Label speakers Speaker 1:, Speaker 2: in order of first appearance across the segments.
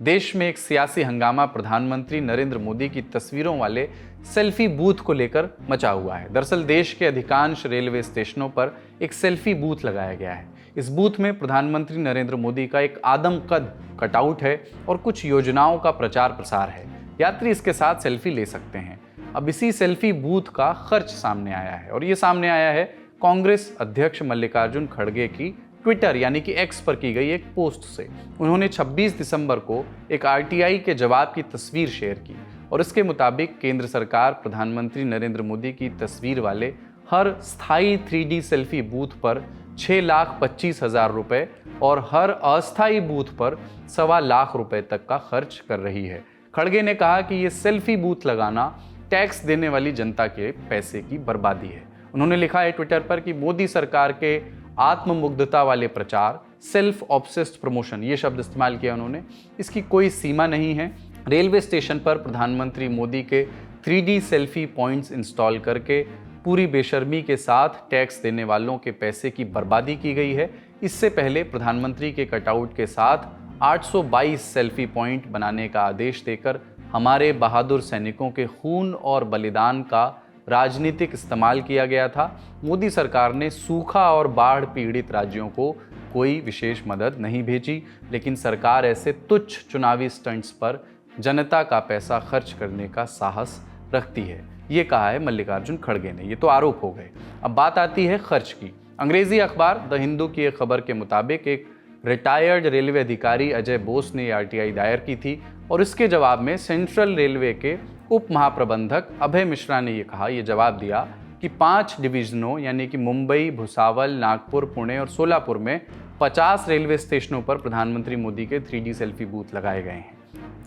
Speaker 1: देश में एक सियासी हंगामा प्रधानमंत्री नरेंद्र मोदी की तस्वीरों वाले सेल्फी बूथ को लेकर मचा हुआ है। दरअसल देश के अधिकांश रेलवे स्टेशनों पर एक सेल्फी बूथ लगाया गया है। इस बूथ में प्रधानमंत्री नरेंद्र मोदी का एक आदमकद कटआउट है और कुछ योजनाओं का प्रचार प्रसार है। यात्री इसके साथ सेल्फी ले सकते हैं। अब इसी सेल्फी बूथ का खर्च सामने आया है और ये सामने आया है कांग्रेस अध्यक्ष मल्लिकार्जुन खड़गे की ट्विटर यानी कि एक्स पर की गई एक पोस्ट से। उन्होंने 26 दिसंबर को एक आरटीआई के जवाब की तस्वीर शेयर की और इसके मुताबिक केंद्र सरकार प्रधानमंत्री नरेंद्र मोदी की तस्वीर वाले हर स्थायी 3D सेल्फी बूथ पर 6,25,000 रुपए और हर अस्थायी बूथ पर 1.25 लाख रुपए तक का खर्च कर रही है। खड़गे ने कहा कि ये सेल्फी बूथ लगाना टैक्स देने वाली जनता के पैसे की बर्बादी है। उन्होंने लिखा है ट्विटर पर कि मोदी सरकार के आत्ममुग्धता वाले प्रचार, सेल्फ ऑब्सेस्ड प्रमोशन, ये शब्द इस्तेमाल किया उन्होंने, इसकी कोई सीमा नहीं है। रेलवे स्टेशन पर प्रधानमंत्री मोदी के 3D सेल्फी पॉइंट्स इंस्टॉल करके पूरी बेशर्मी के साथ टैक्स देने वालों के पैसे की बर्बादी की गई है। इससे पहले प्रधानमंत्री के कटआउट के साथ 822 सेल्फी पॉइंट बनाने का आदेश देकर हमारे बहादुर सैनिकों के खून और बलिदान का राजनीतिक इस्तेमाल किया गया था। मोदी सरकार ने सूखा और बाढ़ पीड़ित राज्यों को कोई विशेष मदद नहीं भेजी, लेकिन सरकार ऐसे तुच्छ चुनावी स्टंट्स पर जनता का पैसा खर्च करने का साहस रखती है। ये कहा है मल्लिकार्जुन खड़गे ने। ये तो आरोप हो गए। अब बात आती है खर्च की। अंग्रेजी अखबार द हिंदू की एक खबर के मुताबिक एक रिटायर्ड रेलवे अधिकारी अजय बोस ने आरटीआई दायर की थी और इसके जवाब में सेंट्रल रेलवे के उप महाप्रबंधक अभय मिश्रा ने ये जवाब दिया कि 5 डिवीजनों यानी कि मुंबई, भुसावल, नागपुर, पुणे और सोलापुर में 50 रेलवे स्टेशनों पर प्रधानमंत्री मोदी के 3D सेल्फी बूथ लगाए गए हैं।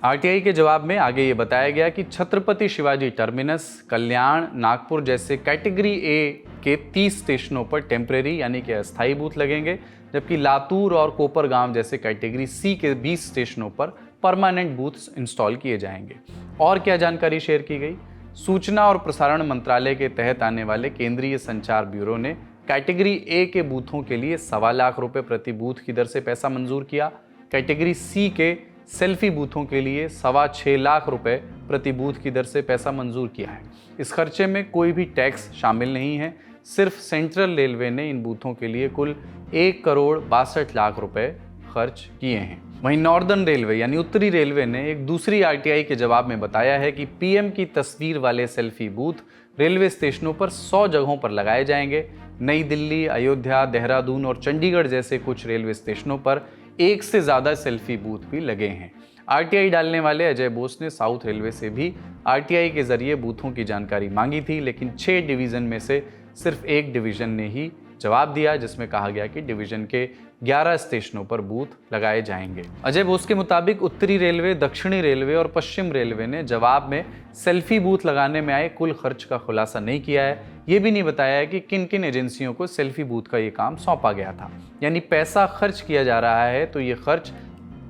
Speaker 1: आरटीआई के जवाब में आगे ये बताया गया कि छत्रपति शिवाजी टर्मिनस, कल्याण, नागपुर जैसे कैटेगरी ए के 30 स्टेशनों पर टेम्परेरी यानी कि अस्थायी बूथ लगेंगे, जबकि लातूर और कोपरगांव जैसे कैटेगरी सी के 20 स्टेशनों पर परमानेंट बूथ्स इंस्टॉल किए जाएंगे। और क्या जानकारी शेयर की गई? सूचना और प्रसारण मंत्रालय के तहत आने वाले केंद्रीय संचार ब्यूरो ने कैटेगरी ए के बूथों के लिए 1.25 लाख रुपए प्रति बूथ की दर से पैसा मंजूर किया। कैटेगरी सी के सेल्फी बूथों के लिए 6.25 लाख रुपए प्रति बूथ की दर से पैसा मंजूर किया है। इस खर्चे में कोई भी टैक्स शामिल नहीं है। सिर्फ सेंट्रल रेलवे ने इन बूथों के लिए कुल 1,62,00,000 रुपए खर्च किए हैं। वहीं नॉर्दर्न रेलवे यानी उत्तरी रेलवे ने एक दूसरी आरटीआई के जवाब में बताया है कि पीएम की तस्वीर वाले सेल्फी बूथ रेलवे स्टेशनों पर 100 जगहों पर लगाए जाएंगे। नई दिल्ली, अयोध्या, देहरादून और चंडीगढ़ जैसे कुछ रेलवे स्टेशनों पर 1 से ज़्यादा सेल्फी बूथ भी लगे हैं। आरटीआई डालने वाले अजय बोस ने साउथ रेलवे से भी आरटीआई के जरिए बूथों की जानकारी मांगी थी, लेकिन 6 डिवीज़न में से सिर्फ एक डिवीज़न ने ही जवाब दिया, जिसमें कहा गया कि डिवीज़न के 11 स्टेशनों पर बूथ लगाए जाएंगे। अजय बोस के मुताबिक उत्तरी रेलवे, दक्षिणी रेलवे और पश्चिम रेलवे ने जवाब में सेल्फी बूथ लगाने में आए कुल खर्च का खुलासा नहीं किया है। ये भी नहीं बताया है कि किन किन एजेंसियों को सेल्फी बूथ का ये काम सौंपा गया था। यानी पैसा खर्च किया जा रहा है तो ये खर्च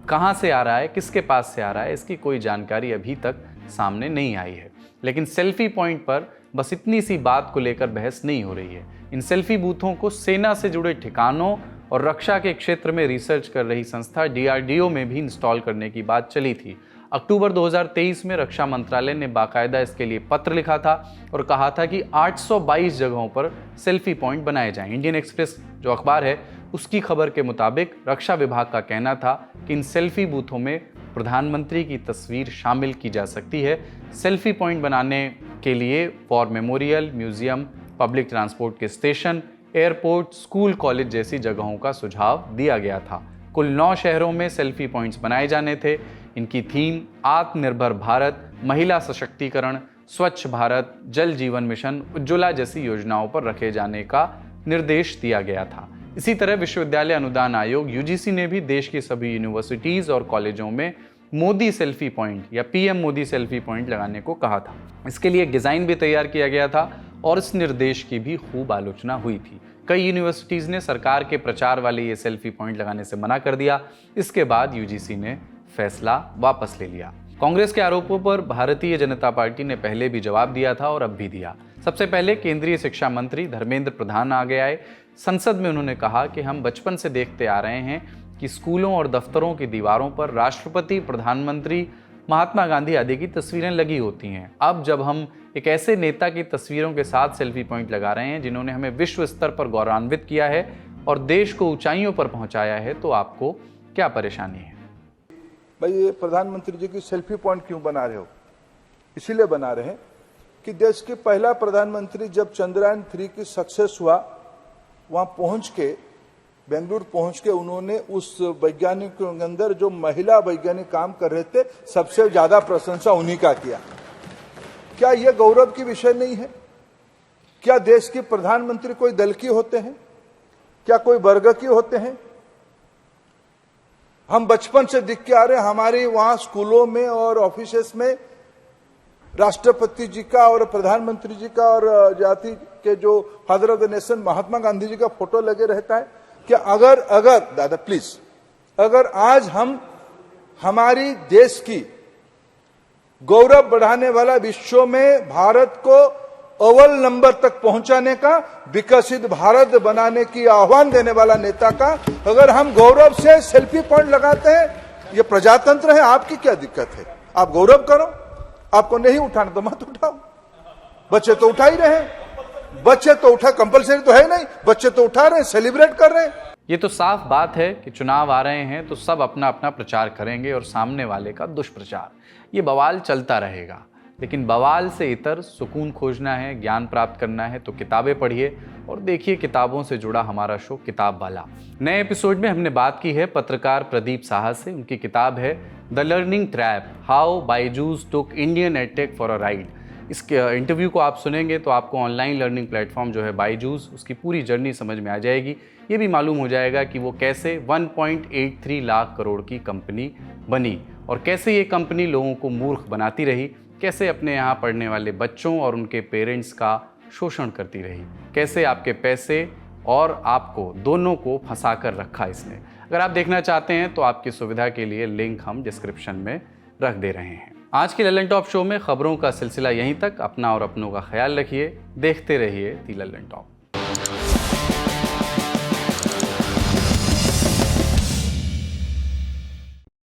Speaker 1: कहाँ से आ रहा है, किसके पास से आ रहा है, इसकी कोई जानकारी अभी तक सामने नहीं आई है। लेकिन सेल्फी पॉइंट पर बस इतनी सी बात को लेकर बहस नहीं हो रही है। इन सेल्फी बूथों को सेना से जुड़े ठिकानों और रक्षा के क्षेत्र में रिसर्च कर रही संस्था DRDO में भी इंस्टॉल करने की बात चली थी। अक्टूबर 2023 में रक्षा मंत्रालय ने बाकायदा इसके लिए पत्र लिखा था और कहा था कि 822 जगहों पर सेल्फी पॉइंट बनाए जाएं। इंडियन एक्सप्रेस जो अखबार है उसकी खबर के मुताबिक रक्षा विभाग का कहना था कि इन सेल्फी बूथों में प्रधानमंत्री की तस्वीर शामिल की जा सकती है। सेल्फी पॉइंट बनाने के लिए war memorial, museum, public transport के स्टेशन, एयरपोर्ट, स्कूल, कॉलेज जैसी जगहों का सुझाव दिया गया था। कुल 9 शहरों में सेल्फी पॉइंट्स बनाए जाने थे। इनकी थीम आत्मनिर्भर भारत, महिला सशक्तिकरण, स्वच्छ भारत, जल जीवन मिशन, उज्ज्वला जैसी योजनाओं पर रखे जाने का निर्देश दिया गया था। इसी तरह विश्वविद्यालय अनुदान आयोग UGC ने भी देश की सभी यूनिवर्सिटीज़ और कॉलेजों में मोदी सेल्फी पॉइंट या PM मोदी सेल्फी पॉइंट लगाने को कहा था। इसके लिए एक डिज़ाइन भी तैयार किया गया था और इस निर्देश की भी खूब आलोचना हुई थी। कई यूनिवर्सिटीज़ ने सरकार के प्रचार वाले ये सेल्फी पॉइंट लगाने से मना कर दिया। इसके बाद UGC ने फैसला वापस ले लिया। कांग्रेस के आरोपों पर भारतीय जनता पार्टी ने पहले भी जवाब दिया था और अब भी दिया। सबसे पहले केंद्रीय शिक्षा मंत्री धर्मेंद्र प्रधान आगे आए। संसद में उन्होंने कहा कि हम बचपन से देखते आ रहे हैं कि स्कूलों और दफ्तरों की दीवारों पर राष्ट्रपति, प्रधानमंत्री, महात्मा गांधी आदि की तस्वीरें लगी होती हैं। अब जब हम एक ऐसे नेता की तस्वीरों के साथ सेल्फी पॉइंट लगा रहे हैं जिन्होंने हमें विश्व स्तर पर गौरवान्वित किया है और देश को ऊंचाइयों पर पहुंचाया है, तो आपको क्या परेशानी है?
Speaker 2: भाई, ये प्रधानमंत्री जी की सेल्फी पॉइंट क्यों बना रहे हो? इसीलिए बना रहे हैं कि देश के पहला प्रधानमंत्री जब चंद्रयान 3 की सक्सेस हुआ, वहां पहुंच के, बेंगलुरु पहुंच के, उन्होंने उस वैज्ञानिकों के अंदर जो महिला वैज्ञानिक काम कर रहे थे, सबसे ज्यादा प्रशंसा उन्हीं का किया। क्या यह गौरव की विषय नहीं है? क्या देश के प्रधानमंत्री कोई दल की होते हैं? क्या कोई वर्ग की होते हैं? हम बचपन से दिख के आ रहे हैं, हमारे वहां स्कूलों में और ऑफिसेस में राष्ट्रपति जी का और प्रधानमंत्री जी का और जाति के जो father of the nation Mahatma Gandhi ji का फोटो लगे रहता है। कि अगर दादा प्लीज, अगर आज हम हमारी देश की गौरव बढ़ाने वाला, विश्व में भारत को अव्वल नंबर तक पहुंचाने का, विकसित भारत बनाने की आह्वान देने वाला नेता का अगर हम गौरव से सेल्फी पॉइंट लगाते हैं, ये प्रजातंत्र है, आपकी क्या दिक्कत है? आप गौरव करो, आपको नहीं उठाना तो मत उठाओ। बच्चे तो उठा ही रहे हैं, बच्चे तो उठा, कंपलसरी तो है नहीं, बच्चे तो उठा रहे हैं, सेलिब्रेट कर रहे हैं।
Speaker 1: ये तो साफ बात है कि चुनाव आ रहे हैं तो सब अपना अपना प्रचार करेंगे और सामने वाले का दुष्प्रचार। ये बवाल चलता रहेगा, लेकिन बवाल से इतर सुकून खोजना है, ज्ञान प्राप्त करना है तो किताबें पढ़िए और देखिए किताबों से जुड़ा हमारा शो किताब वाला। नए एपिसोड में हमने बात की है पत्रकार प्रदीप साहा से। उनकी किताब है the learning trap, how Byju's took Indian edtech for a ride. इस इंटरव्यू को आप सुनेंगे तो आपको ऑनलाइन लर्निंग प्लेटफॉर्म जो है बायजूस, उसकी पूरी जर्नी समझ में आ जाएगी। ये भी मालूम हो जाएगा कि वो कैसे 1.83 लाख करोड़ की कंपनी बनी और कैसे ये कंपनी लोगों को मूर्ख बनाती रही, कैसे अपने यहाँ पढ़ने वाले बच्चों और उनके पेरेंट्स का शोषण करती रही, कैसे आपके पैसे और आपको दोनों को फंसा कर रखा इसने। अगर आप देखना चाहते हैं तो आपकी सुविधा के लिए लिंक हम डिस्क्रिप्शन में रख दे रहे हैं। आज के लल्लन टॉप शो में खबरों का सिलसिला यहीं तक। अपना और अपनों का ख्याल रखिए, देखते रहिए दी लल्लन टॉप।